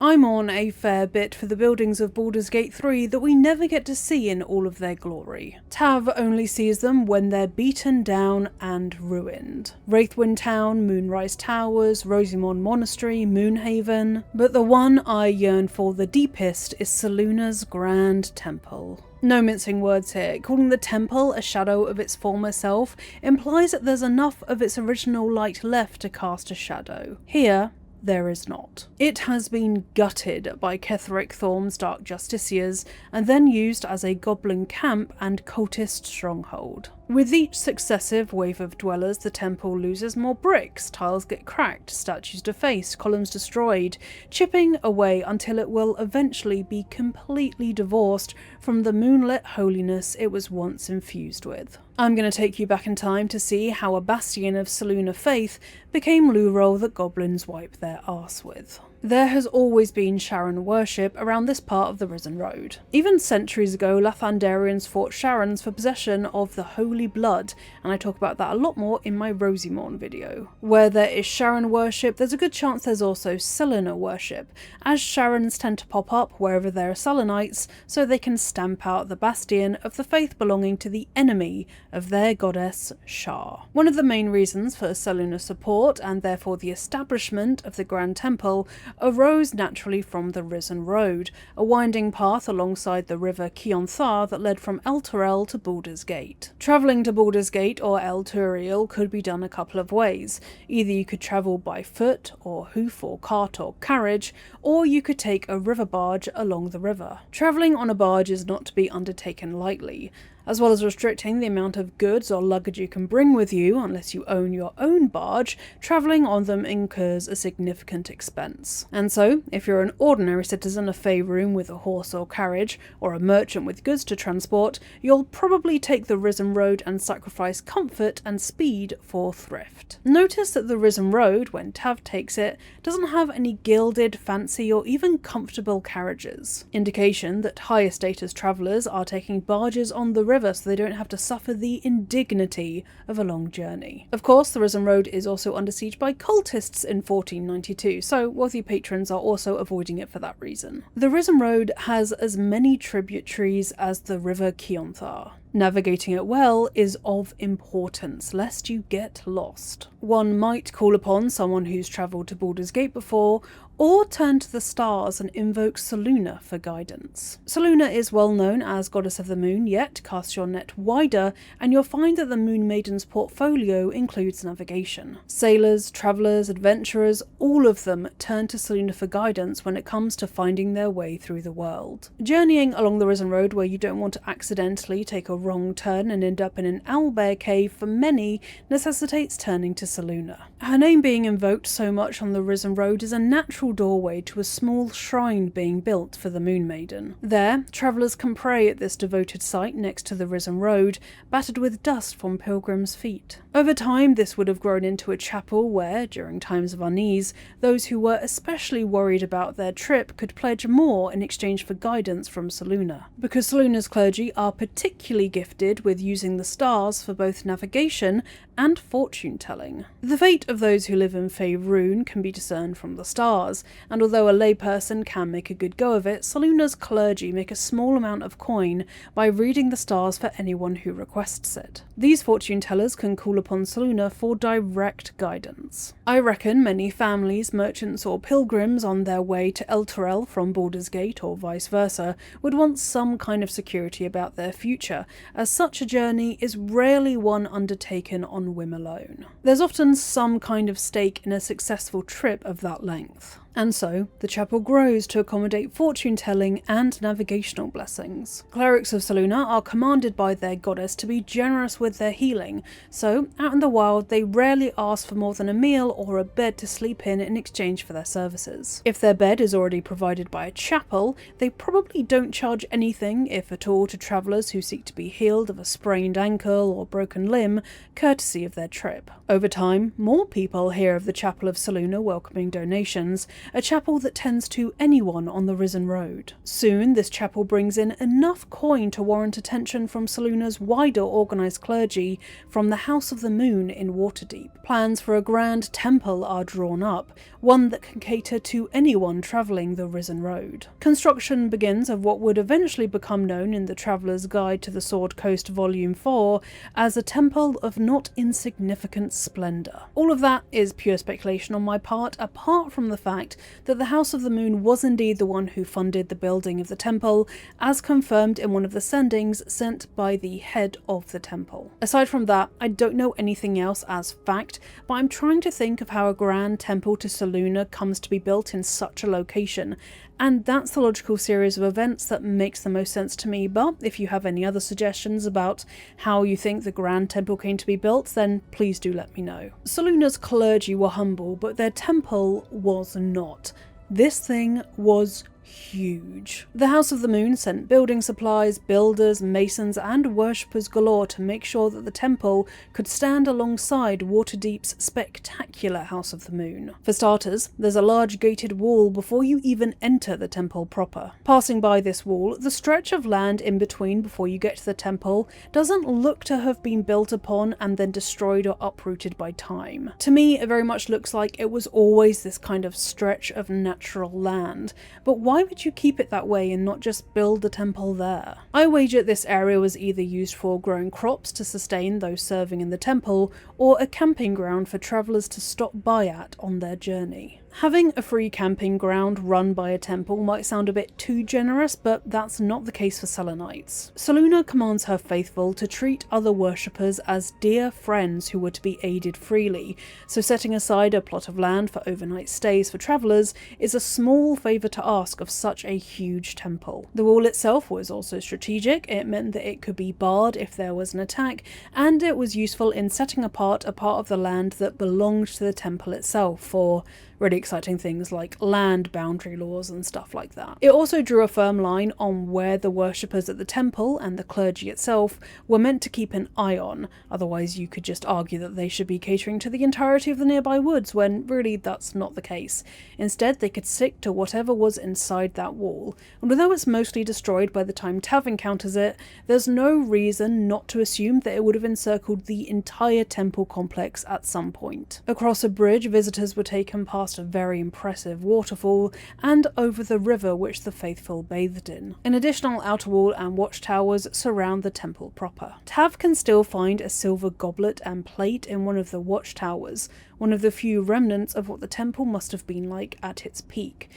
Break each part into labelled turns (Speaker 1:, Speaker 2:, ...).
Speaker 1: I mourn a fair bit for the buildings of Baldur's Gate 3 that we never get to see in all of their glory. Tav only sees them when they're beaten down and ruined. Wraithwind Town, Moonrise Towers, Rosimond Monastery, Moonhaven, but the one I yearn for the deepest is Selûne's Grand Temple. No mincing words here. Calling the temple a shadow of its former self implies that there's enough of its original light left to cast a shadow. Here, there is not. It has been gutted by Ketheric Thorm's Dark Justiciars and then used as a goblin camp and cultist stronghold. With each successive wave of dwellers, the temple loses more bricks, tiles get cracked, statues defaced, columns destroyed, chipping away until it will eventually be completely divorced from the moonlit holiness it was once infused with. I'm going to take you back in time to see how a bastion of Selûne faith became loo roll that goblins wipe their arse with. There has always been Sharon worship around this part of the Risen Road. Even centuries ago, Lathandarians fought Sharons for possession of the Holy Blood, and I talk about that a lot more in my Rosimond video. Where there is Sharon worship, there's a good chance there's also Selûne worship, as Sharons tend to pop up wherever there are Selûnites, so they can stamp out the bastion of the faith belonging to the enemy of their goddess Shar. One of the main reasons for Selûne support, and therefore the establishment of the Grand Temple, arose naturally from the Risen Road, a winding path alongside the river Kionthar that led from Elturel to Baldur's Gate. Travelling to Baldur's Gate or Elturel could be done a couple of ways. Either you could travel by foot, or hoof, or cart, or carriage, or you could take a river barge along the river. Travelling on a barge is not to be undertaken lightly. As well as restricting the amount of goods or luggage you can bring with you unless you own your own barge, travelling on them incurs a significant expense. And so, if you're an ordinary citizen of Faerûn with a horse or carriage, or a merchant with goods to transport, you'll probably take the Risen Road and sacrifice comfort and speed for thrift. Notice that the Risen Road, when Tav takes it, doesn't have any gilded, fancy, or even comfortable carriages. Indication that higher status travellers are taking barges on the river so they don't have to suffer the indignity of a long journey. Of course, the Risen Road is also under siege by cultists in 1492, so wealthy patrons are also avoiding it for that reason. The Risen Road has as many tributaries as the river Kionthar. Navigating it well is of importance, lest you get lost. One might call upon someone who's travelled to Baldur's Gate before, or turn to the stars and invoke Selûne for guidance. Selûne is well known as Goddess of the Moon, yet cast your net wider and you'll find that the Moon Maiden's portfolio includes navigation. Sailors, travellers, adventurers, all of them turn to Selûne for guidance when it comes to finding their way through the world. Journeying along the Risen Road where you don't want to accidentally take a wrong turn and end up in an owlbear cave for many necessitates turning to Selûne. Her name being invoked so much on the Risen Road is a natural doorway to a small shrine being built for the Moon Maiden. There, travellers can pray at this devoted site next to the Risen Road, battered with dust from pilgrims' feet. Over time, this would have grown into a chapel where, during times of unease, those who were especially worried about their trip could pledge more in exchange for guidance from Selûne. Because Selûne's clergy are particularly gifted with using the stars for both navigation and fortune-telling. The fate of those who live in Faerûn can be discerned from the stars, and although a layperson can make a good go of it, Selûne's clergy make a small amount of coin by reading the stars for anyone who requests it. These fortune-tellers can call upon Selûne for direct guidance. I reckon many families, merchants, or pilgrims on their way to Elturel from Baldur's Gate or vice versa would want some kind of security about their future, as such a journey is rarely one undertaken on whim alone. There's often some kind of stake in a successful trip of that length. And so, the chapel grows to accommodate fortune-telling and navigational blessings. Clerics of Selûne are commanded by their goddess to be generous with their healing, so out in the wild they rarely ask for more than a meal or a bed to sleep in exchange for their services. If their bed is already provided by a chapel, they probably don't charge anything, if at all, to travellers who seek to be healed of a sprained ankle or broken limb, courtesy of their trip. Over time, more people hear of the Chapel of Selûne welcoming donations, a chapel that tends to anyone on the Risen Road. Soon, this chapel brings in enough coin to warrant attention from Selûne's wider organised clergy from the House of the Moon in Waterdeep. Plans for a grand temple are drawn up, one that can cater to anyone travelling the Risen Road. Construction begins of what would eventually become known in the Traveller's Guide to the Sword Coast Volume 4 as a temple of not insignificant splendour. All of that is pure speculation on my part, apart from the fact that the House of the Moon was indeed the one who funded the building of the temple, as confirmed in one of the sendings sent by the head of the temple. Aside from that, I don't know anything else as fact, but I'm trying to think of how a grand temple to Selûne comes to be built in such a location, and that's the logical series of events that makes the most sense to me. But if you have any other suggestions about how you think the grand temple came to be built, then please do let me know. Selûne's clergy were humble, but their temple was not. This thing was huge. The House of the Moon sent building supplies, builders, masons and worshippers galore to make sure that the temple could stand alongside Waterdeep's spectacular House of the Moon. For starters, there's a large gated wall before you even enter the temple proper. Passing by this wall, the stretch of land in between before you get to the temple doesn't look to have been built upon and then destroyed or uprooted by time. To me, it very much looks like it was always this kind of stretch of natural land, but why would you keep it that way and not just build the temple there? I wager this area was either used for growing crops to sustain those serving in the temple, or a camping ground for travellers to stop by at on their journey. Having a free camping ground run by a temple might sound a bit too generous, but that's not the case for Selenites. Selûne commands her faithful to treat other worshippers as dear friends who were to be aided freely, so setting aside a plot of land for overnight stays for travellers is a small favour to ask of such a huge temple. The wall itself was also strategic. It meant that it could be barred if there was an attack, and it was useful in setting apart a part of the land that belonged to the temple itself for really exciting things like land boundary laws and stuff like that. It also drew a firm line on where the worshippers at the temple and the clergy itself were meant to keep an eye on, otherwise you could just argue that they should be catering to the entirety of the nearby woods, when really that's not the case. Instead, they could stick to whatever was inside that wall, and although it's mostly destroyed by the time Tav encounters it, there's no reason not to assume that it would have encircled the entire temple complex at some point. Across a bridge, visitors were taken past a very impressive waterfall and over the river which the faithful bathed in. An additional outer wall and watchtowers surround the temple proper. Tav can still find a silver goblet and plate in one of the watchtowers, one of the few remnants of what the temple must have been like at its peak.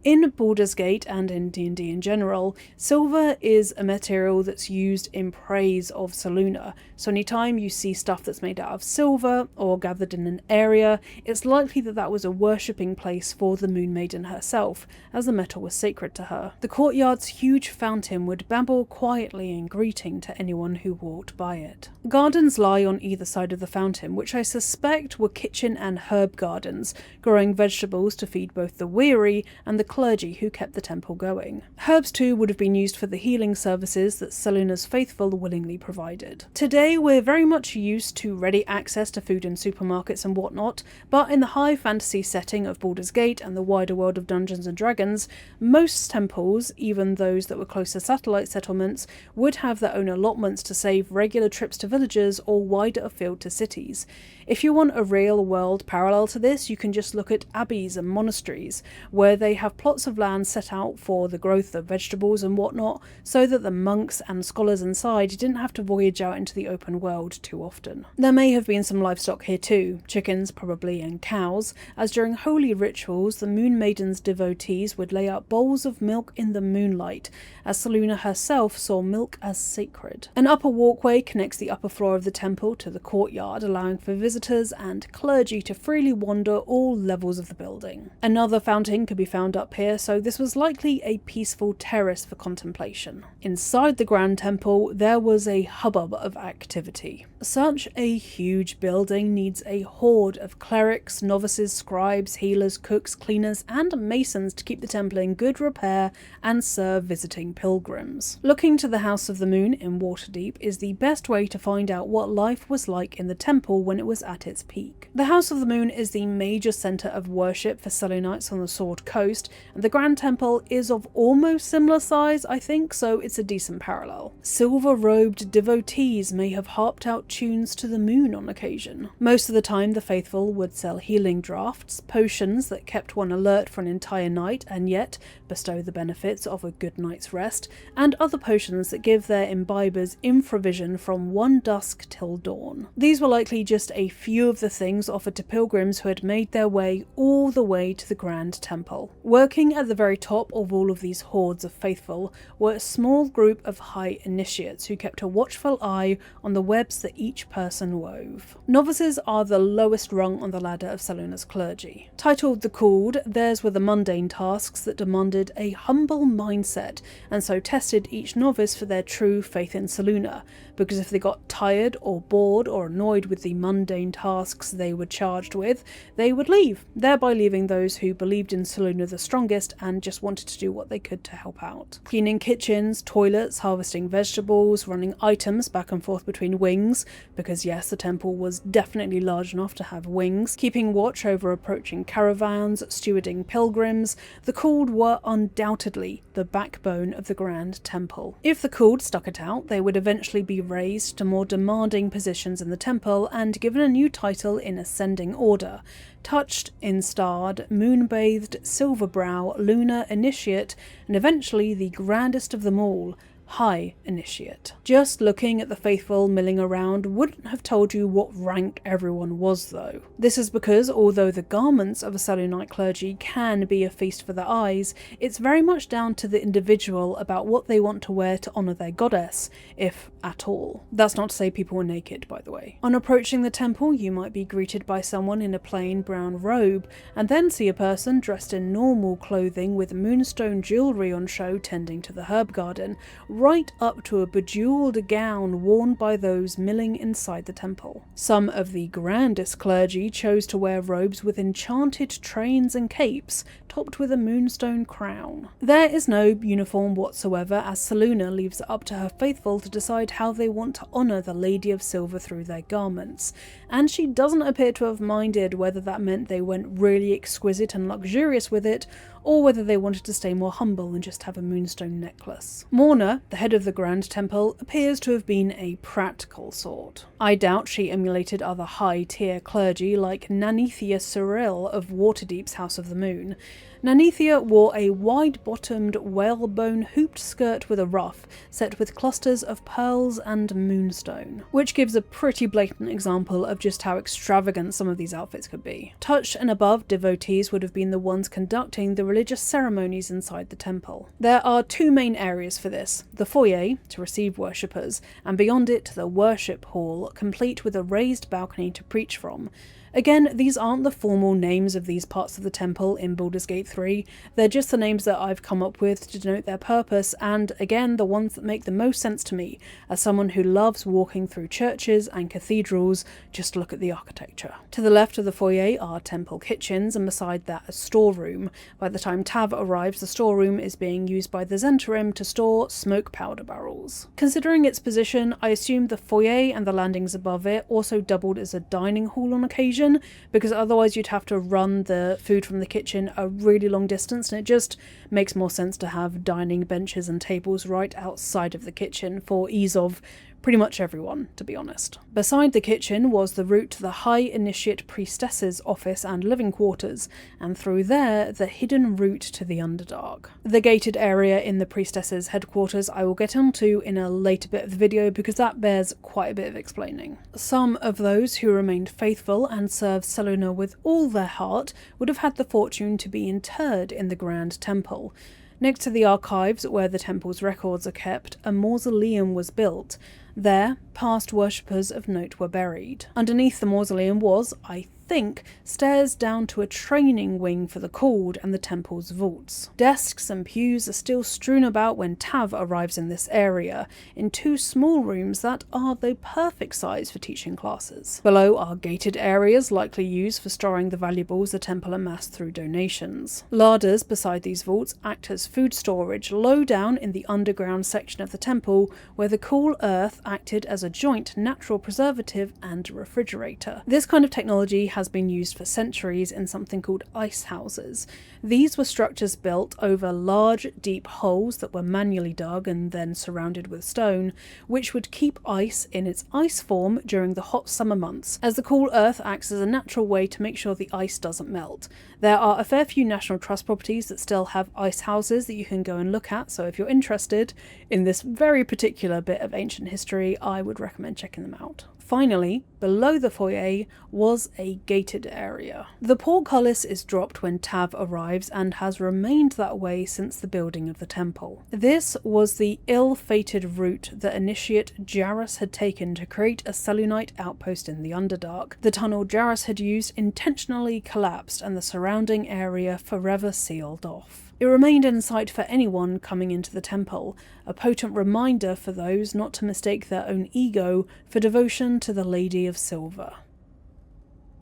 Speaker 1: In Baldur's Gate and in D&D in general, silver is a material that's used in praise of Selûne, so anytime you see stuff that's made out of silver or gathered in an area, it's likely that that was a worshipping place for the Moon Maiden herself, as the metal was sacred to her. The courtyard's huge fountain would babble quietly in greeting to anyone who walked by it. Gardens lie on either side of the fountain, which I suspect were kitchen and herb gardens, growing vegetables to feed both the weary and the clergy who kept the temple going. Herbs too would have been used for the healing services that Selûne's faithful willingly provided. Today we're very much used to ready access to food in supermarkets and whatnot, but in the high fantasy setting of Baldur's Gate and the wider world of Dungeons & Dragons, most temples, even those that were close to satellite settlements, would have their own allotments to save regular trips to villages or wider afield to cities. If you want a real world parallel to this, you can just look at abbeys and monasteries, where they have plots of land set out for the growth of vegetables and whatnot, so that the monks and scholars inside didn't have to voyage out into the open world too often. There may have been some livestock here too, chickens probably and cows, as during holy rituals the Moon Maiden's devotees would lay out bowls of milk in the moonlight, as Selûne herself saw milk as sacred. An upper walkway connects the upper floor of the temple to the courtyard, allowing for visitors and clergy to freely wander all levels of the building. Another fountain could be found up here, so this was likely a peaceful terrace for contemplation. Inside the Grand Temple, there was a hubbub of activity. Such a huge building needs a horde of clerics, novices, scribes, healers, cooks, cleaners, and masons to keep the temple in good repair and serve visiting pilgrims. Looking to the House of the Moon in Waterdeep is the best way to find out what life was like in the temple when it was at its peak. The House of the Moon is the major centre of worship for Selûnites on the Sword Coast, and the Grand Temple is of almost similar size, I think, so it's a decent parallel. Silver-robed devotees may have harped out tunes to the moon on occasion. Most of the time the faithful would sell healing draughts, potions that kept one alert for an entire night and yet bestow the benefits of a good night's rest, and other potions that give their imbibers infravision from one dusk till dawn. These were likely just a few of the things offered to pilgrims who had made their way all the way to the Grand Temple. Working at the very top of all of these hordes of faithful were a small group of high initiates who kept a watchful eye on the webs that each person wove. Novices are the lowest rung on the ladder of Selûne's clergy. Titled the Called, theirs were the mundane tasks that demanded a humble mindset, and so tested each novice for their true faith in Selûne, because if they got tired or bored or annoyed with the mundane tasks they were charged with, they would leave, thereby leaving those who believed in Selûne the strongest and just wanted to do what they could to help out. Cleaning kitchens, toilets, harvesting vegetables, running items back and forth between wings, because yes, the temple was definitely large enough to have wings, keeping watch over approaching caravans, stewarding pilgrims. The Called were undoubtedly the backbone of the Grand Temple. If the Called stuck it out, they would eventually be raised to more demanding positions in the temple and given a new title in ascending order: touched, instarred, moon-bathed, silver-brow, lunar initiate, and eventually the grandest of them all, High Initiate. Just looking at the faithful milling around wouldn't have told you what rank everyone was though. This is because although the garments of a Selûnite clergy can be a feast for the eyes, it's very much down to the individual about what they want to wear to honour their goddess, if at all. That's not to say people were naked, by the way. On approaching the temple, you might be greeted by someone in a plain brown robe, and then see a person dressed in normal clothing with moonstone jewellery on show tending to the herb garden, right up to a bejewelled gown worn by those milling inside the temple. Some of the grandest clergy chose to wear robes with enchanted trains and capes, topped with a moonstone crown. There is no uniform whatsoever, as Selûne leaves it up to her faithful to decide how they want to honour the Lady of Silver through their garments, and she doesn't appear to have minded whether that meant they went really exquisite and luxurious with it, or whether they wanted to stay more humble and just have a moonstone necklace. Mourner, the head of the Grand Temple, appears to have been a practical sort. I doubt she emulated other high-tier clergy like Nanithia Cyril of Waterdeep's House of the Moon. Nanithia wore a wide-bottomed, whalebone hooped skirt with a ruff, set with clusters of pearls and moonstone, which gives a pretty blatant example of just how extravagant some of these outfits could be. Touched and above devotees would have been the ones conducting the religious ceremonies inside the temple. There are two main areas for this: the foyer, to receive worshippers, and beyond it the worship hall, complete with a raised balcony to preach from. Again, these aren't the formal names of these parts of the temple in Baldur's Gate 3, they're just the names that I've come up with to denote their purpose, and again the ones that make the most sense to me, as someone who loves walking through churches and cathedrals. Just look at the architecture. To the left of the foyer are temple kitchens, and beside that a storeroom. By the time Tav arrives, the storeroom is being used by the Zhentarim to store smoke powder barrels. Considering its position, I assume the foyer and the landings above it also doubled as a dining hall on occasion, because otherwise you'd have to run the food from the kitchen a really long distance, and it just makes more sense to have dining benches and tables right outside of the kitchen for ease of pretty much everyone, to be honest. Beside the kitchen was the route to the High Initiate Priestess's office and living quarters, and through there the hidden route to the Underdark. The gated area in the Priestess's headquarters I will get onto in a later bit of the video, because that bears quite a bit of explaining. Some of those who remained faithful and served Selûne with all their heart would have had the fortune to be interred in the Grand Temple. Next to the archives, where the temple's records are kept, a mausoleum was built. There, past worshippers of note were buried. Underneath the mausoleum was, I think stares down to a training wing for the Called and the temple's vaults. Desks and pews are still strewn about when Tav arrives in this area, in 2 small rooms that are the perfect size for teaching classes. Below are gated areas likely used for storing the valuables the temple amassed through donations. Larders beside these vaults act as food storage low down in the underground section of the temple, where the cool earth acted as a joint natural preservative and refrigerator. This kind of technology has been used for centuries in something called ice houses. These were structures built over large, deep holes that were manually dug and then surrounded with stone, which would keep ice in its ice form during the hot summer months, as the cool earth acts as a natural way to make sure the ice doesn't melt. There are a fair few National Trust properties that still have ice houses that you can go and look at, so if you're interested in this very particular bit of ancient history, I would recommend checking them out. Finally, below the foyer was a gated area. The portcullis is dropped when Tav arrives and has remained that way since the building of the temple. This was the ill-fated route that initiate Jairus had taken to create a Selûnite outpost in the Underdark. The tunnel Jairus had used intentionally collapsed and the surrounding area forever sealed off. It remained in sight for anyone coming into the temple, a potent reminder for those not to mistake their own ego for devotion to the Lady of Silver.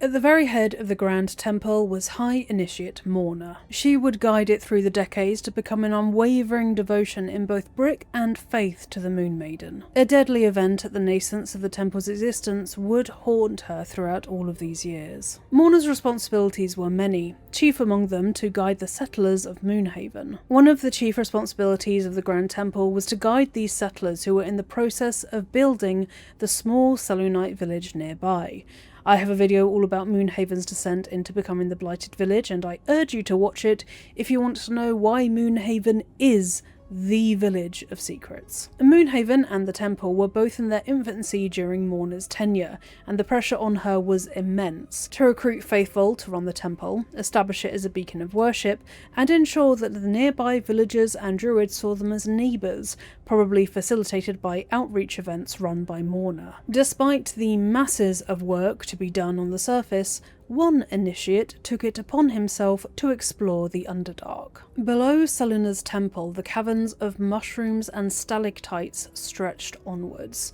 Speaker 1: At the very head of the Grand Temple was High Initiate Mour. She would guide it through the decades to become an unwavering devotion in both brick and faith to the Moon Maiden. A deadly event at the nascence of the temple's existence would haunt her throughout all of these years. Mour's responsibilities were many, chief among them to guide the settlers of Moonhaven. One of the chief responsibilities of the Grand Temple was to guide these settlers who were in the process of building the small Selûnite village nearby. I have a video all about Moonhaven's descent into becoming the Blighted Village, and I urge you to watch it if you want to know why Moonhaven is the Village of Secrets. Moonhaven and the temple were both in their infancy during Mour's tenure, and the pressure on her was immense. To recruit faithful to run the temple, establish it as a beacon of worship, and ensure that the nearby villagers and druids saw them as neighbours, probably facilitated by outreach events run by Mour. Despite the masses of work to be done on the surface, one initiate took it upon himself to explore the Underdark. Below Selûne's temple, the caverns of mushrooms and stalactites stretched onwards.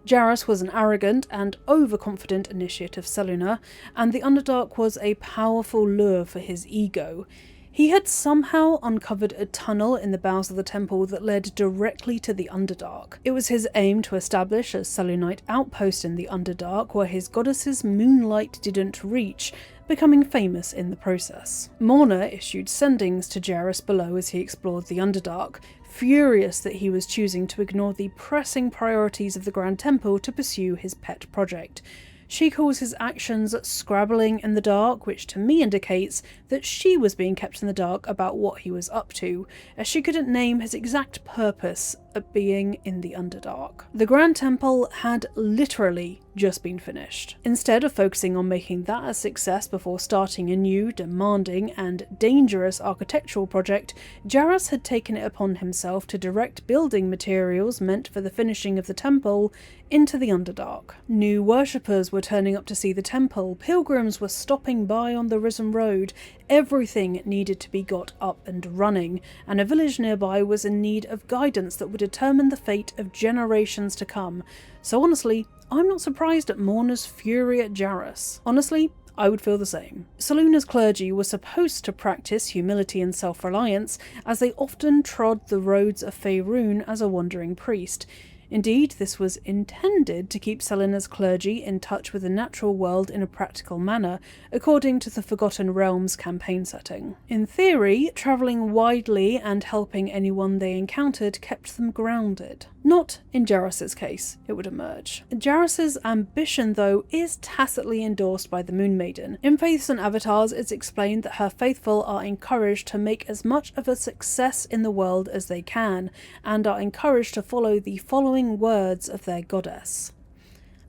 Speaker 1: Jairus was an arrogant and overconfident initiate of Selûne, and the Underdark was a powerful lure for his ego. He had somehow uncovered a tunnel in the bowels of the temple that led directly to the Underdark. It was his aim to establish a Selûnite outpost in the Underdark where his goddess's moonlight didn't reach, becoming famous in the process. Mour issued sendings to Jairus below as he explored the Underdark, furious that he was choosing to ignore the pressing priorities of the Grand Temple to pursue his pet project. She calls his actions scrabbling in the dark, which to me indicates that she was being kept in the dark about what he was up to, as she couldn't name his exact purpose of being in the Underdark. The Grand Temple had literally just been finished. Instead of focusing on making that a success before starting a new, demanding and dangerous architectural project, Jairus had taken it upon himself to direct building materials meant for the finishing of the temple into the Underdark. New worshippers were turning up to see the temple, pilgrims were stopping by on the Risen Road, everything needed to be got up and running, and a village nearby was in need of guidance that would determine the fate of generations to come. So honestly, I'm not surprised at Mour's fury at Jairus. Honestly, I would feel the same. Selûne's clergy were supposed to practice humility and self-reliance, as they often trod the roads of Faerûn as a wandering priest. Indeed, this was intended to keep Selûne's clergy in touch with the natural world in a practical manner, according to the Forgotten Realms campaign setting. In theory, travelling widely and helping anyone they encountered kept them grounded. Not in Jairus' case, it would emerge. Jairus' ambition, though, is tacitly endorsed by the Moon Maiden. In Faiths and Avatars, it's explained that her faithful are encouraged to make as much of a success in the world as they can, and are encouraged to follow the following words of their goddess.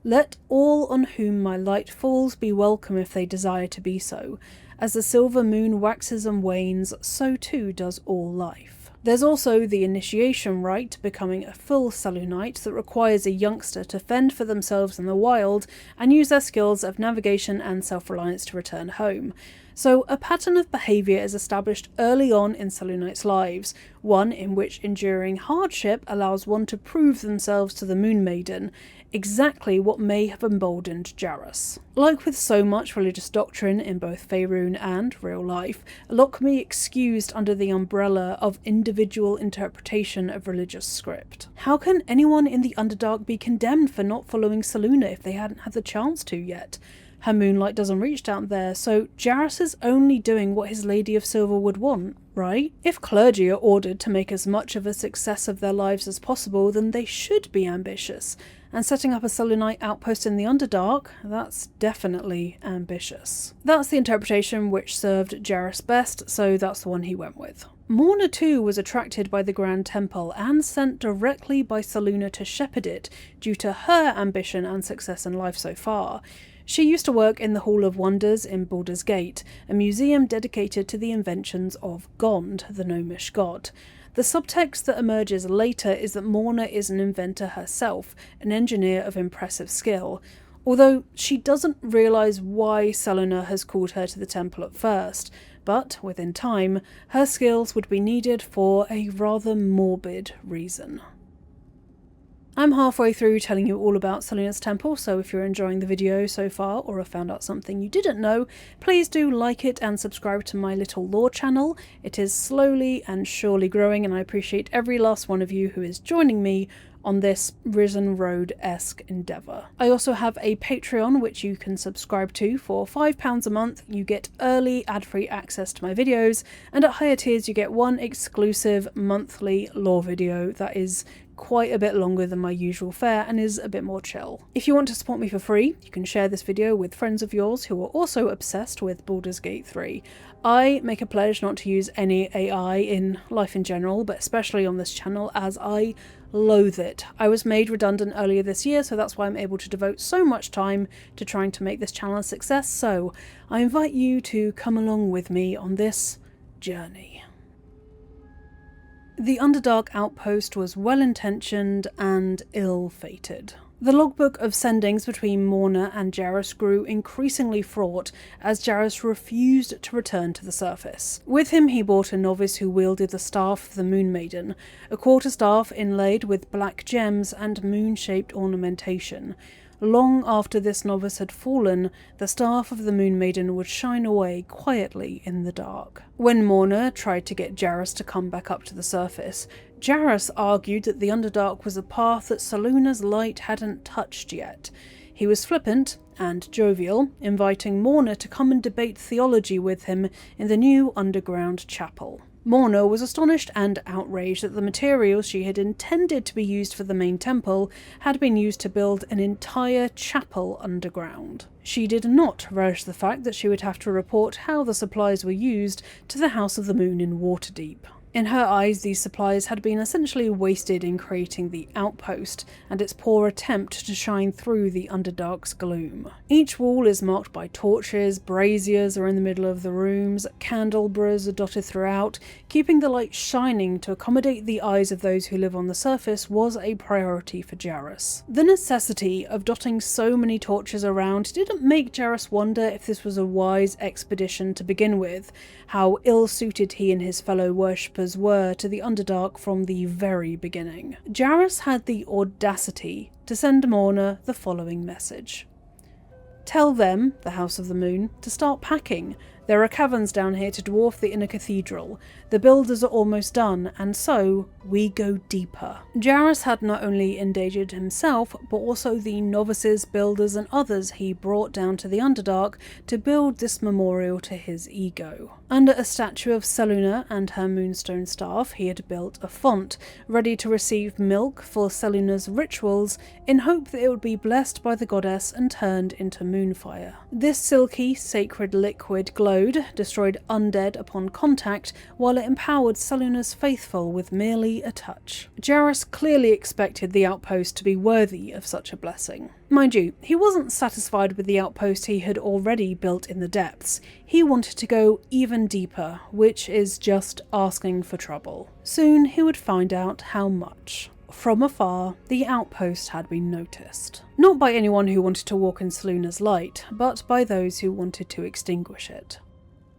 Speaker 1: "Let all on whom my light falls be welcome if they desire to be so. As the silver moon waxes and wanes, so too does all life." There's also the initiation rite to becoming a full Selûnite that requires a youngster to fend for themselves in the wild and use their skills of navigation and self-reliance to return home. So a pattern of behaviour is established early on in Selûnites' lives, one in which enduring hardship allows one to prove themselves to the Moon Maiden, exactly what may have emboldened Jarrus. Like with so much religious doctrine in both Faerûn and real life, a lot can be excused under the umbrella of individual interpretation of religious script. How can anyone in the Underdark be condemned for not following Selûne if they hadn't had the chance to yet? Her moonlight doesn't reach down there, so Jarrus is only doing what his Lady of Silver would want, right? If clergy are ordered to make as much of a success of their lives as possible, then they should be ambitious. And setting up a Selûnite outpost in the Underdark, that's definitely ambitious. That's the interpretation which served Jarrus best, so that's the one he went with. Mour too was attracted by the Grand Temple and sent directly by Selûne to shepherd it due to her ambition and success in life so far. She used to work in the Hall of Wonders in Baldur's Gate, a museum dedicated to the inventions of Gond, the gnomish god. The subtext that emerges later is that Mour is an inventor herself, an engineer of impressive skill, although she doesn't realise why Selûne has called her to the temple at first, but within time, her skills would be needed for a rather morbid reason. I'm halfway through telling you all about Selûne's temple, so if you're enjoying the video so far or have found out something you didn't know, please do like it and subscribe to my little lore channel. It is slowly and surely growing, and I appreciate every last one of you who is joining me on this Risen Road-esque endeavour. I also have a Patreon which you can subscribe to. For £5 a month you get early ad-free access to my videos, and at higher tiers you get one exclusive monthly lore video that is quite a bit longer than my usual fare and is a bit more chill. If you want to support me for free, you can share this video with friends of yours who are also obsessed with Baldur's Gate 3. I make a pledge not to use any AI in life in general, but especially on this channel, as I loathe it. I was made redundant earlier this year, so that's why I'm able to devote so much time to trying to make this channel a success, so I invite you to come along with me on this journey. The Underdark outpost was well-intentioned and ill-fated. The logbook of sendings between Mour and Jarrus grew increasingly fraught as Jarrus refused to return to the surface. With him he brought a novice who wielded the staff of the Moon Maiden, a quarterstaff inlaid with black gems and moon-shaped ornamentation. Long after this novice had fallen, the staff of the Moon Maiden would shine away quietly in the dark. When Mour tried to get Jarrus to come back up to the surface, Jarrus argued that the Underdark was a path that Selûne's light hadn't touched yet. He was flippant and jovial, inviting Mour to come and debate theology with him in the new underground chapel. Mour was astonished and outraged that the materials she had intended to be used for the main temple had been used to build an entire chapel underground. She did not relish the fact that she would have to report how the supplies were used to the House of the Moon in Waterdeep. In her eyes, these supplies had been essentially wasted in creating the outpost and its poor attempt to shine through the Underdark's gloom. Each wall is marked by torches, braziers are in the middle of the rooms, candelabras are dotted throughout. Keeping the light shining to accommodate the eyes of those who live on the surface was a priority for Jarrus. The necessity of dotting so many torches around didn't make Jarrus wonder if this was a wise expedition to begin with, how ill-suited he and his fellow worshippers were to the Underdark from the very beginning. Jarrus had the audacity to send Mour the following message. Tell them, the House of the Moon, to start packing. There are caverns down here to dwarf the inner cathedral. The builders are almost done, and so we go deeper. Jarrus had not only endangered himself, but also the novices, builders and others he brought down to the Underdark to build this memorial to his ego. Under a statue of Selûne and her moonstone staff, he had built a font, ready to receive milk for Selûne's rituals, in hope that it would be blessed by the goddess and turned into moonfire. This silky, sacred liquid glowed, destroyed undead upon contact, while it empowered Selûne's faithful with merely barely a touch. Jarrus clearly expected the outpost to be worthy of such a blessing. Mind you, he wasn't satisfied with the outpost he had already built in the depths. He wanted to go even deeper, which is just asking for trouble. Soon he would find out how much. From afar, the outpost had been noticed. Not by anyone who wanted to walk in Selûne's light, but by those who wanted to extinguish it.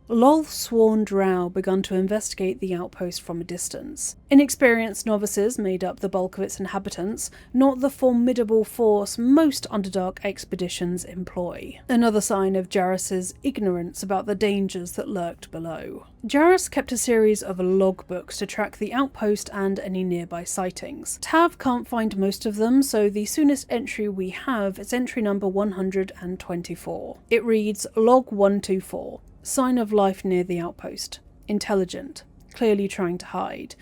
Speaker 1: Lolth-sworn drow begun to investigate the outpost from a distance. Inexperienced novices made up the bulk of its inhabitants, not the formidable force most Underdark expeditions employ. Another sign of Jarrus's ignorance about the dangers that lurked below. Jarrus kept a series of logbooks to track the outpost and any nearby sightings. Tav can't find most of them, so the soonest entry we have is entry number 124. It reads Log 124. Sign of life near the outpost. Intelligent. Clearly trying to hide.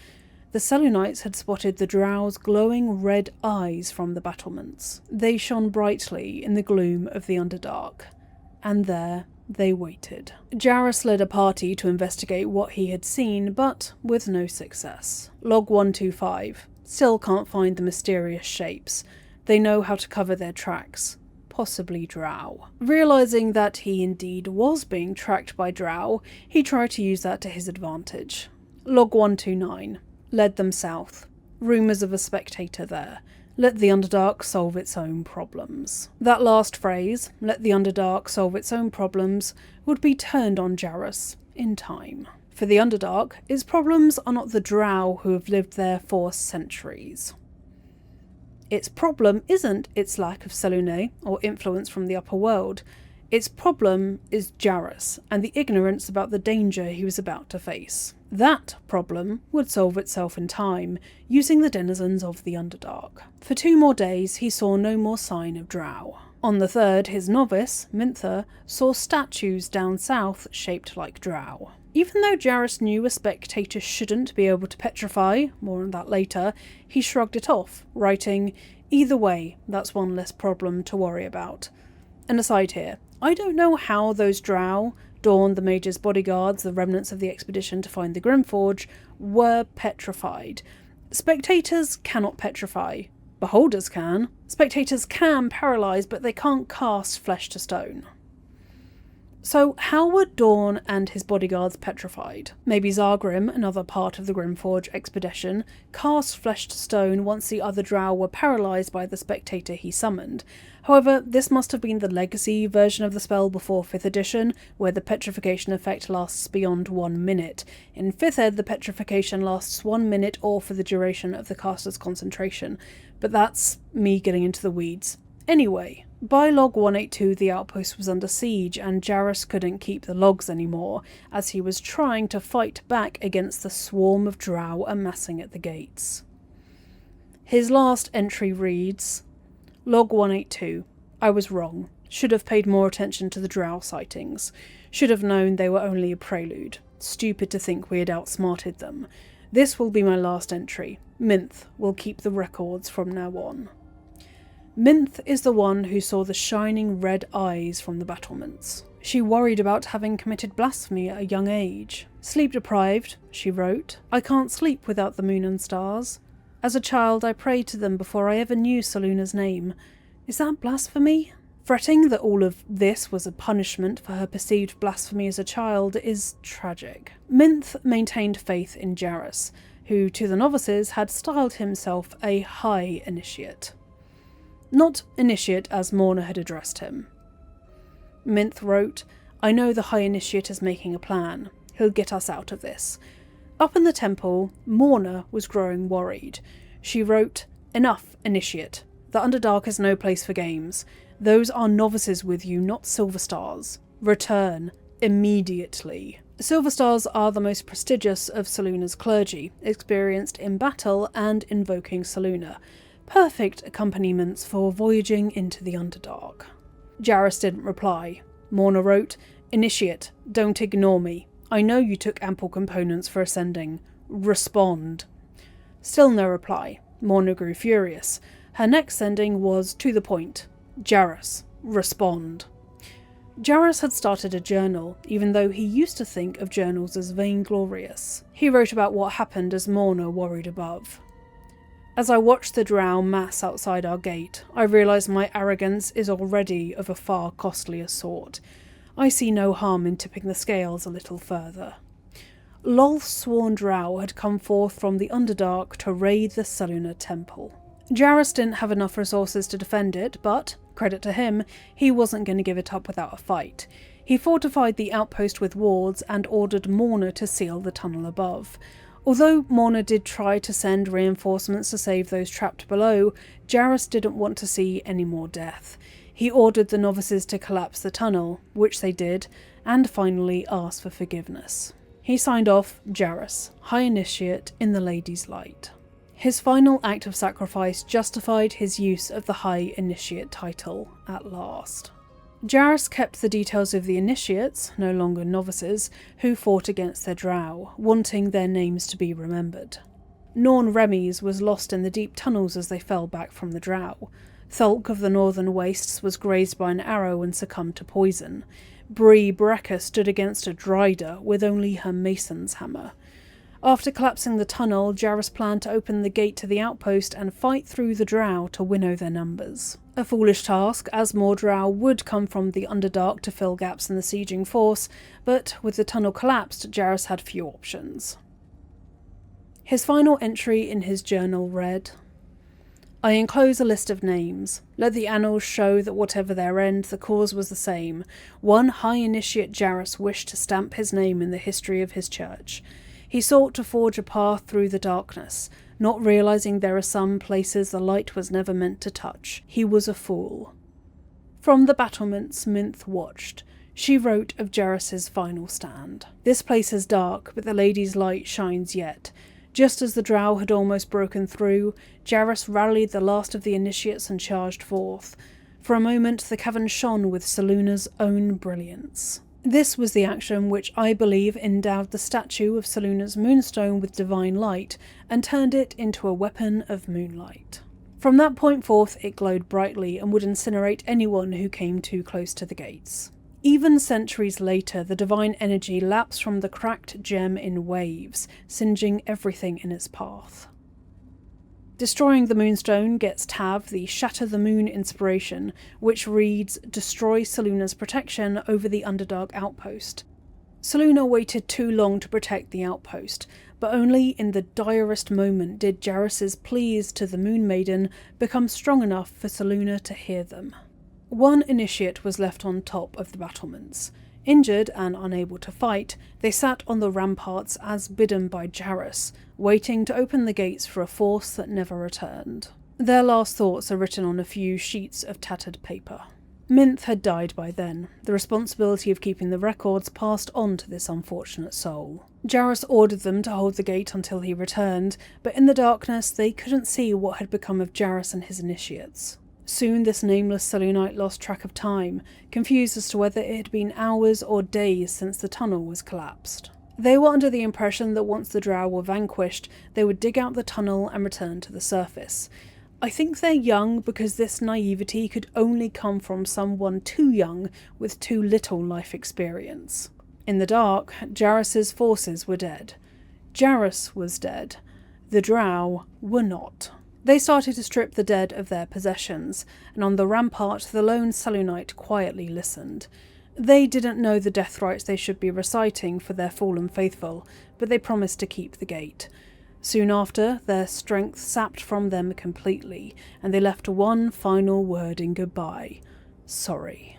Speaker 1: The Selûnites had spotted the drow's glowing red eyes from the battlements. They shone brightly in the gloom of the Underdark. And there they waited. Jarrus led a party to investigate what he had seen, but with no success. Log 125. Still can't find the mysterious shapes. They know how to cover their tracks. Possibly drow. Realising that he indeed was being tracked by drow, he tried to use that to his advantage. Log 129. Led them south. Rumours of a spectator there. Let the Underdark solve its own problems. That last phrase, let the Underdark solve its own problems, would be turned on Jarrus in time. For the Underdark, its problems are not the drow who have lived there for centuries. Its problem isn't its lack of Selûne or influence from the upper world. Its problem is Jarrus and the ignorance about the danger he was about to face. That problem would solve itself in time, using the denizens of the Underdark. For 2 more days he saw no more sign of drow. On the 3rd, his novice, Mintha, saw statues down south shaped like drow. Even though Jarrus knew a spectator shouldn't be able to petrify, more on that later, he shrugged it off, writing, "Either way, that's one less problem to worry about." An aside here, I don't know how those drow, Dawn, the Mage's bodyguards, the remnants of the expedition to find the Grimforge, were petrified. Spectators cannot petrify. Beholders can. Spectators can paralyse, but they can't cast flesh to stone. So how were Dawn and his bodyguards petrified? Maybe Zargrim, another part of the Grimforge expedition, cast flesh to stone once the other drow were paralysed by the spectator he summoned. However, this must have been the legacy version of the spell before 5th edition, where the petrification effect lasts beyond 1 minute. In 5th ed, the petrification lasts 1 minute or for the duration of the caster's concentration. But that's me getting into the weeds. Anyway, by log 182 the outpost was under siege and Jarrus couldn't keep the logs anymore, as he was trying to fight back against the swarm of drow amassing at the gates. His last entry reads, Log 182. I was wrong. Should have paid more attention to the drow sightings. Should have known they were only a prelude. Stupid to think we had outsmarted them. This will be my last entry. Minth will keep the records from now on. Minth is the one who saw the shining red eyes from the battlements. She worried about having committed blasphemy at a young age. Sleep deprived, she wrote. I can't sleep without the moon and stars. As a child I prayed to them before I ever knew Selûne's name. Is that blasphemy? Fretting that all of this was a punishment for her perceived blasphemy as a child is tragic. Minth maintained faith in Jarrus, who to the novices had styled himself a high initiate. Not initiate as Mour had addressed him. Minth wrote, I know the High Initiate is making a plan. He'll get us out of this. Up in the temple, Mour was growing worried. She wrote, Enough, Initiate. The Underdark is no place for games. Those are novices with you, not Silver Stars. Return. Immediately. Silver Stars are the most prestigious of Selûne's clergy, experienced in battle and invoking Selûne. Perfect accompaniments for voyaging into the Underdark. Jarrus didn't reply. Mour wrote, Initiate, don't ignore me. I know you took ample components for ascending. Respond. Still no reply. Mour grew furious. Her next sending was to the point. Jarrus, respond. Jairus had started a journal, even though he used to think of journals as vainglorious. He wrote about what happened as Mourner worried above. As I watched the drow mass outside our gate, I realised my arrogance is already of a far costlier sort. I see no harm in tipping the scales a little further. Lolth's sworn drow had come forth from the Underdark to raid the Selûne temple. Jairus didn't have enough resources to defend it, but, credit to him, he wasn't going to give it up without a fight. He fortified the outpost with wards and ordered Mourner to seal the tunnel above. Although Mourner did try to send reinforcements to save those trapped below, Jairus didn't want to see any more death. He ordered the novices to collapse the tunnel, which they did, and finally asked for forgiveness. He signed off Jairus, High Initiate in the Lady's Light. His final act of sacrifice justified his use of the High Initiate title at last. Jairus kept the details of the initiates, no longer novices, who fought against their drow, wanting their names to be remembered. Norn Remes was lost in the deep tunnels as they fell back from the drow. Thulk of the Northern Wastes was grazed by an arrow and succumbed to poison. Bree Brecca stood against a Dryder with only her mason's hammer. After collapsing the tunnel, Jairus planned to open the gate to the outpost and fight through the drow to winnow their numbers. A foolish task, as more drow would come from the Underdark to fill gaps in the sieging force, but with the tunnel collapsed, Jairus had few options. His final entry in his journal read, I enclose a list of names. Let the annals show that whatever their end, the cause was the same. One High Initiate Jairus wished to stamp his name in the history of his church. He sought to forge a path through the darkness, not realising there are some places the light was never meant to touch. He was a fool. From the battlements Minth watched, she wrote of Jairus's final stand. This place is dark, but the Lady's Light shines yet. Just as the drow had almost broken through, Jairus rallied the last of the initiates and charged forth. For a moment the cavern shone with Selûne's own brilliance. This was the action which I believe endowed the statue of Selûne's moonstone with divine light and turned it into a weapon of moonlight. From that point forth it glowed brightly and would incinerate anyone who came too close to the gates. Even centuries later, the divine energy laps from the cracked gem in waves, singeing everything in its path. Destroying the moonstone gets Tav the Shatter the Moon inspiration, which reads, Destroy Selûne's protection over the Underdark outpost. Selûne waited too long to protect the outpost, but only in the direst moment did Jairus's pleas to the Moon Maiden become strong enough for Selûne to hear them. One initiate was left on top of the battlements. Injured and unable to fight, they sat on the ramparts as bidden by Jairus, waiting to open the gates for a force that never returned. Their last thoughts are written on a few sheets of tattered paper. Minth had died by then, the responsibility of keeping the records passed on to this unfortunate soul. Jairus ordered them to hold the gate until he returned, but in the darkness they couldn't see what had become of Jairus and his initiates. Soon this nameless Selûnite lost track of time, confused as to whether it had been hours or days since the tunnel was collapsed. They were under the impression that once the drow were vanquished, they would dig out the tunnel and return to the surface. I think they're young because this naivety could only come from someone too young with too little life experience. In the dark, Jairus's forces were dead. Jairus was dead. The drow were not. They started to strip the dead of their possessions, and on the rampart the lone Selûnite quietly listened. They didn't know the death rites they should be reciting for their fallen faithful, but they promised to keep the gate. Soon after, their strength sapped from them completely, and they left one final word in goodbye. Sorry.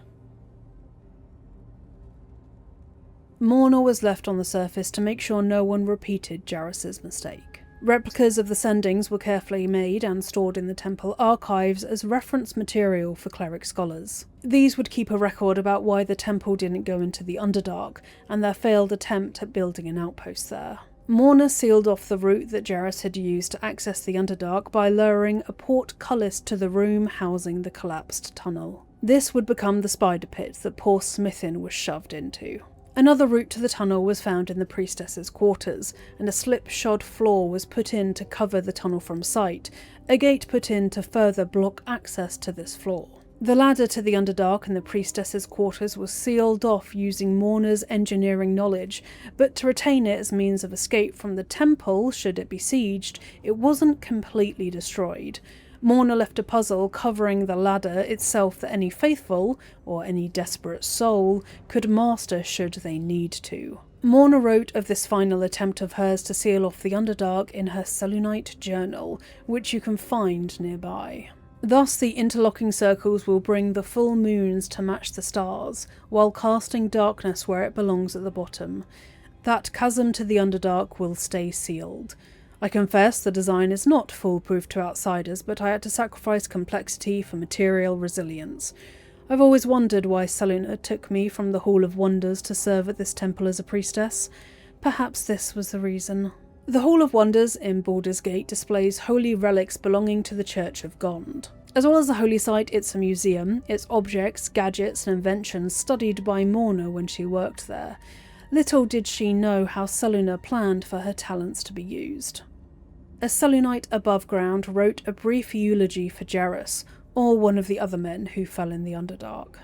Speaker 1: Mourner was left on the surface to make sure no one repeated Jairus's mistake. Replicas of the sendings were carefully made and stored in the temple archives as reference material for cleric scholars. These would keep a record about why the temple didn't go into the Underdark, and their failed attempt at building an outpost there. Mourner sealed off the route that Jairus had used to access the Underdark by lowering a portcullis to the room housing the collapsed tunnel. This would become the spider pit that poor Smithin was shoved into. Another route to the tunnel was found in the priestess's quarters, and a slipshod floor was put in to cover the tunnel from sight, a gate put in to further block access to this floor. The ladder to the Underdark and the priestess's quarters was sealed off using Mourner's engineering knowledge, but to retain it as means of escape from the temple, should it be sieged, it wasn't completely destroyed. Mourner left a puzzle covering the ladder itself that any faithful, or any desperate soul, could master should they need to. Mourner wrote of this final attempt of hers to seal off the Underdark in her Selûnite journal, which you can find nearby. Thus, the interlocking circles will bring the full moons to match the stars, while casting darkness where it belongs at the bottom. That chasm to the Underdark will stay sealed. I confess the design is not foolproof to outsiders, but I had to sacrifice complexity for material resilience. I've always wondered why Selûne took me from the Hall of Wonders to serve at this temple as a priestess. Perhaps this was the reason. The Hall of Wonders in Baldur's Gate displays holy relics belonging to the Church of Gond. As well as a holy site, it's a museum, its objects, gadgets and inventions studied by Mourner when she worked there. Little did she know how Selûne planned for her talents to be used. A Selûnite above ground wrote a brief eulogy for Jarrus, or one of the other men who fell in the Underdark.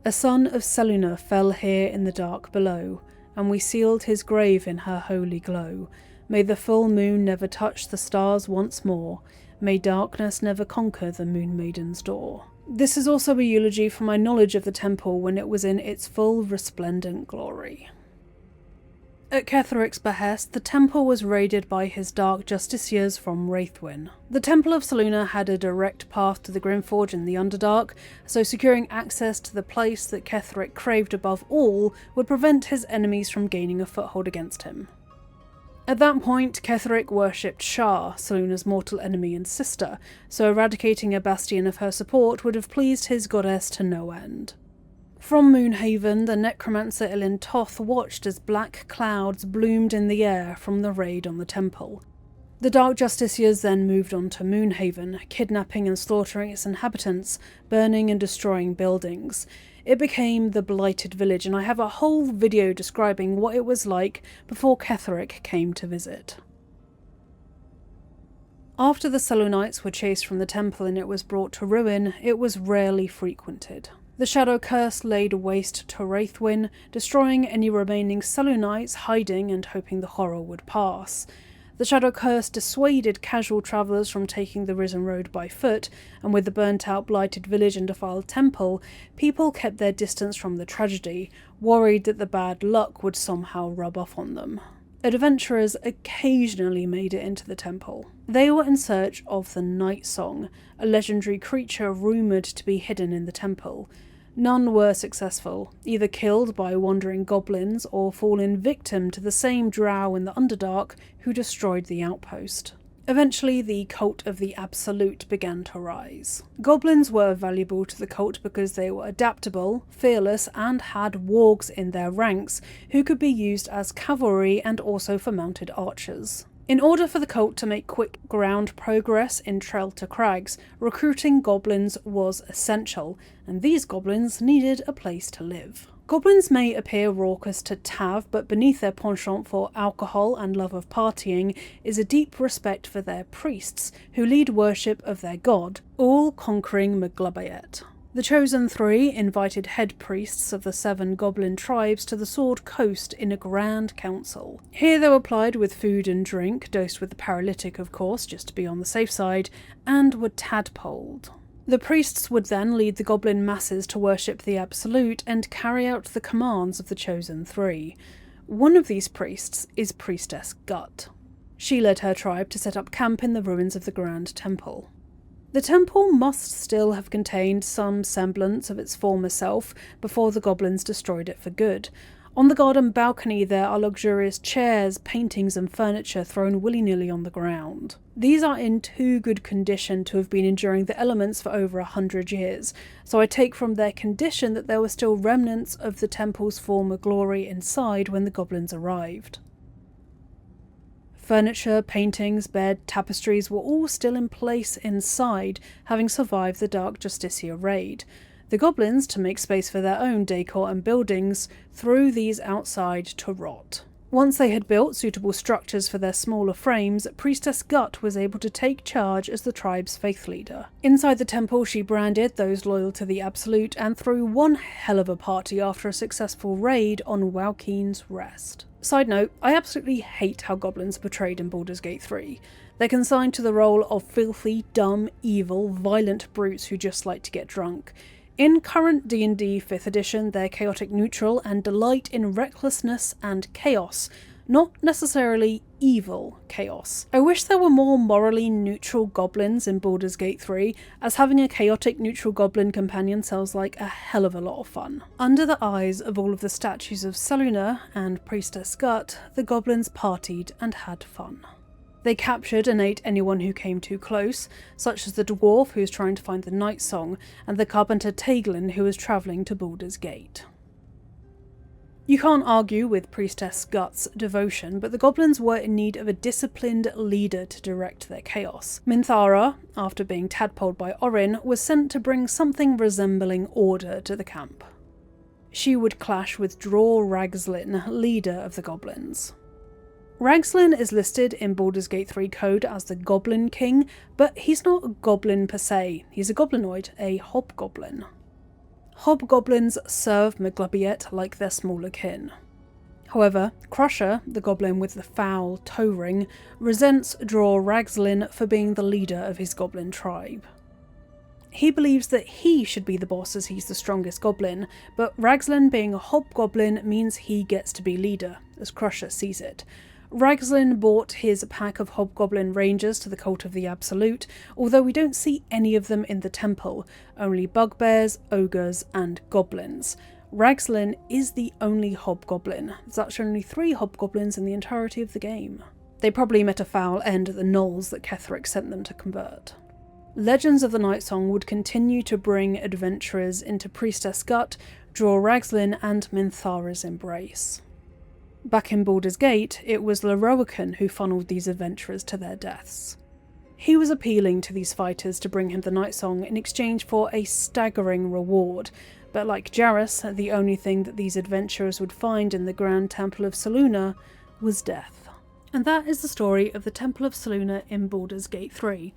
Speaker 1: A son of Selûne fell here in the dark below, and we sealed his grave in her holy glow. May the full moon never touch the stars once more. May darkness never conquer the Moon Maiden's door. This is also a eulogy for my knowledge of the temple when it was in its full resplendent glory. At Ketheric's behest, the temple was raided by his dark justiciars from Wraithwin. The Temple of Selûne had a direct path to the Grimforge in the Underdark, so securing access to the place that Ketheric craved above all would prevent his enemies from gaining a foothold against him. At that point, Ketheric worshipped Shar, Selûne's mortal enemy and sister, so eradicating a bastion of her support would have pleased his goddess to no end. From Moonhaven, the necromancer Ilin Toth watched as black clouds bloomed in the air from the raid on the temple. The Dark Justiciars then moved on to Moonhaven, kidnapping and slaughtering its inhabitants, burning and destroying buildings. It became the Blighted Village, and I have a whole video describing what it was like before Ketheric came to visit. After the Selûnites were chased from the temple and it was brought to ruin, it was rarely frequented. The Shadow Curse laid waste to Wraithwin, destroying any remaining Selûnites hiding and hoping the horror would pass. The Shadow Curse dissuaded casual travellers from taking the Risen Road by foot, and with the burnt-out Blighted Village and defiled temple, people kept their distance from the tragedy, worried that the bad luck would somehow rub off on them. Adventurers occasionally made it into the temple. They were in search of the Night Song, a legendary creature rumoured to be hidden in the temple. None were successful, either killed by wandering goblins or fallen victim to the same drow in the Underdark who destroyed the outpost. Eventually, the cult of the Absolute began to rise. Goblins were valuable to the cult because they were adaptable, fearless, and had wargs in their ranks who could be used as cavalry and also for mounted archers. In order for the cult to make quick ground progress in Trelta Crags, recruiting goblins was essential, and these goblins needed a place to live. Goblins may appear raucous to Tav, but beneath their penchant for alcohol and love of partying is a deep respect for their priests, who lead worship of their god, all-conquering Maglubayet. The Chosen Three invited head priests of the 7 goblin tribes to the Sword Coast in a grand council. Here they were plied with food and drink, dosed with the paralytic of course, just to be on the safe side, and were tadpoled. The priests would then lead the goblin masses to worship the Absolute and carry out the commands of the Chosen Three. One of these priests is Priestess Gut. She led her tribe to set up camp in the ruins of the Grand Temple. The temple must still have contained some semblance of its former self before the goblins destroyed it for good. On the garden balcony there are luxurious chairs, paintings and furniture thrown willy-nilly on the ground. These are in too good condition to have been enduring the elements for over 100 years, so I take from their condition that there were still remnants of the temple's former glory inside when the goblins arrived. Furniture, paintings, bed, tapestries were all still in place inside, having survived the Dark Justiciar raid. The goblins, to make space for their own decor and buildings, threw these outside to rot. Once they had built suitable structures for their smaller frames, Priestess Gut was able to take charge as the tribe's faith leader. Inside the temple, she branded those loyal to the Absolute and threw one hell of a party after a successful raid on Waukeen's Rest. Side note, I absolutely hate how goblins are portrayed in Baldur's Gate 3. They're consigned to the role of filthy, dumb, evil, violent brutes who just like to get drunk. In current D&D 5th edition, they're chaotic neutral and delight in recklessness and chaos, not necessarily evil chaos. I wish there were more morally neutral goblins in Baldur's Gate 3, as having a chaotic neutral goblin companion sounds like a hell of a lot of fun. Under the eyes of all of the statues of Selûne and Priestess Gut, the goblins partied and had fun. They captured and ate anyone who came too close, such as the dwarf who was trying to find the Night Song, and the carpenter Taglin who was travelling to Baldur's Gate. You can't argue with Priestess Gut's devotion, but the goblins were in need of a disciplined leader to direct their chaos. Minthara, after being tadpoled by Orin, was sent to bring something resembling order to the camp. She would clash with Dror Ragzlin, leader of the goblins. Ragzlin is listed in Baldur's Gate 3 code as the Goblin King, but he's not a goblin per se. He's a goblinoid, a hobgoblin. Hobgoblins serve Maglubiet like their smaller kin. However, Crusher, the goblin with the foul toe ring, resents Dror Ragzlin for being the leader of his goblin tribe. He believes that he should be the boss as he's the strongest goblin, but Ragzlin being a hobgoblin means he gets to be leader, as Crusher sees it. Ragzlin brought his pack of hobgoblin rangers to the Cult of the Absolute, although we don't see any of them in the temple, only bugbears, ogres and goblins. Ragzlin is the only hobgoblin. There's actually only 3 hobgoblins in the entirety of the game. They probably met a foul end at the gnolls that Ketheric sent them to convert. Legends of the Night Song would continue to bring adventurers into Priestess Gut, Dror Ragzlin and Minthara's Embrace. Back in Baldur's Gate, it was Lorroakan who funneled these adventurers to their deaths. He was appealing to these fighters to bring him the Night Song in exchange for a staggering reward, but like Jarrus, the only thing that these adventurers would find in the Grand Temple of Selûne was death. And that is the story of the Temple of Selûne in Baldur's Gate 3.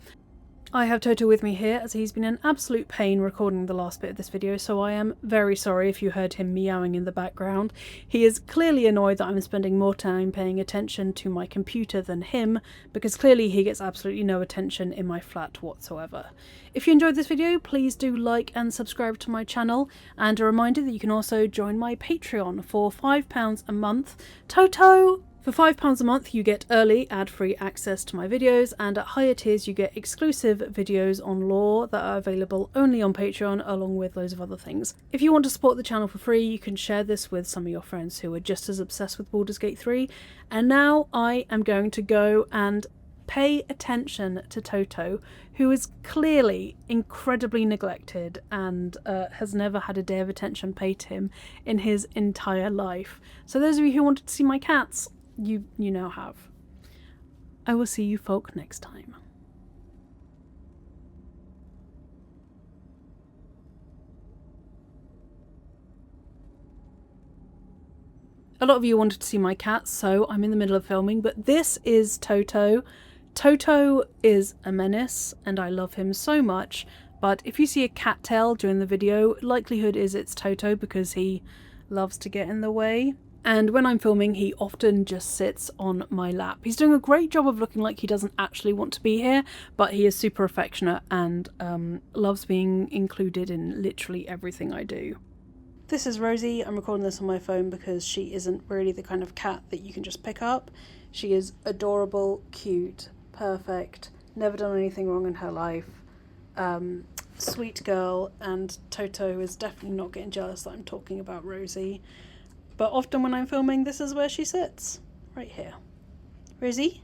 Speaker 1: I have Toto with me here as he's been an absolute pain recording the last bit of this video, so I am very sorry if you heard him meowing in the background. He is clearly annoyed that I'm spending more time paying attention to my computer than him, because clearly he gets absolutely no attention in my flat whatsoever. If you enjoyed this video, please do like and subscribe to my channel, and a reminder that you can also join my Patreon for £5 a month. Toto! For £5 a month you get early ad-free access to my videos, and at higher tiers you get exclusive videos on lore that are available only on Patreon, along with loads of other things. If you want to support the channel for free, you can share this with some of your friends who are just as obsessed with Baldur's Gate 3. And now I am going to go and pay attention to Toto, who is clearly incredibly neglected and has never had a day of attention paid to him in his entire life. So those of you who wanted to see my cats, you now have. I will see you folk next time. A lot of you wanted to see my cats, so I'm in the middle of filming, but this is Toto. Toto is a menace, and I love him so much, but if you see a cat tail during the video, likelihood is it's Toto because he loves to get in the way. And when I'm filming, he often just sits on my lap. He's doing a great job of looking like he doesn't actually want to be here, but he is super affectionate and loves being included in literally everything I do. This is Rosie. I'm recording this on my phone because she isn't really the kind of cat that you can just pick up. She is adorable, cute, perfect, never done anything wrong in her life. Sweet girl, and Toto is definitely not getting jealous that I'm talking about Rosie. But often when I'm filming, this is where she sits. Right here. Rosie?